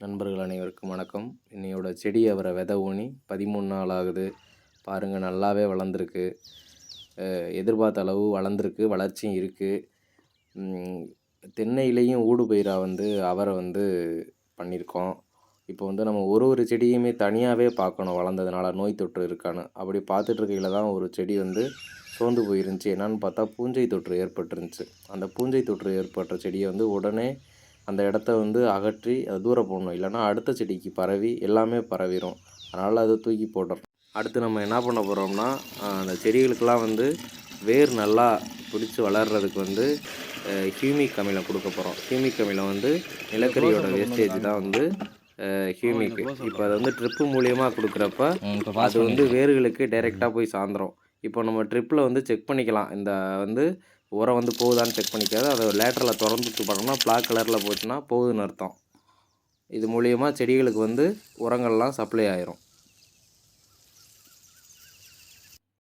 நண்பர்கள் அனைவருக்கும் வணக்கம். இன்னையோட செடி அவரை விதை ஊனி 13 நாள் ஆகுது. பாருங்கள், நல்லாவே வளர்ந்துருக்கு. எதிர்பார்த்த அளவு வளர்ந்துருக்கு, வளர்ச்சியும் இருக்குது. தென்னையிலையும் ஊடுபயிராக அவரை பண்ணியிருக்கோம். இப்போ நம்ம ஒரு செடியுமே தனியாகவே பார்க்கணும், வளர்ந்ததுனால நோய் தொற்று இருக்கான்னு. அப்படி பார்த்துட்ருக்கையில் தான் ஒரு செடி சோர்ந்து போயிருந்துச்சு. என்னான்னு பார்த்தா பூஞ்சை தொற்று ஏற்பட்டுருந்துச்சு. அந்த பூஞ்சை தொற்று ஏற்பட்ட செடியை உடனே அந்த இடத்த அகற்றி அதை தூரம் போடணும். இல்லைனா அடுத்த செடிக்கு பரவி எல்லாமே பரவிடும். அதனால் அதை தூக்கி போட்டோம். அடுத்து நம்ம என்ன பண்ண போகிறோம்னா, அந்த செடிகளுக்கெல்லாம் வேர் நல்லா பிடிச்சி வளர்கிறதுக்கு ஹியூமிக் அமிலம் கொடுக்க போகிறோம். ஹியூமிக் அமிலம் நிலக்கரியோட வேஸ்டேஜ் தான் ஹியூமிக்கு. இப்போ அதை ட்ரிப்பு மூலியமாக கொடுக்குறப்ப அது வேர்களுக்கு டைரெக்டாக போய் சார்ந்துடும். இப்போ நம்ம ட்ரிப்பில் செக் பண்ணிக்கலாம். இந்த உரம் போகுதான்னு செக் பண்ணிக்காது. அதை லேட்டரில் திறந்துட்டு பண்ணோம்னா பிளாக் கலரில் போச்சுன்னா போகுதுன்னு அர்த்தம். இது மூலியமாக செடிகளுக்கு உரங்கள்லாம் சப்ளை ஆயிரும்.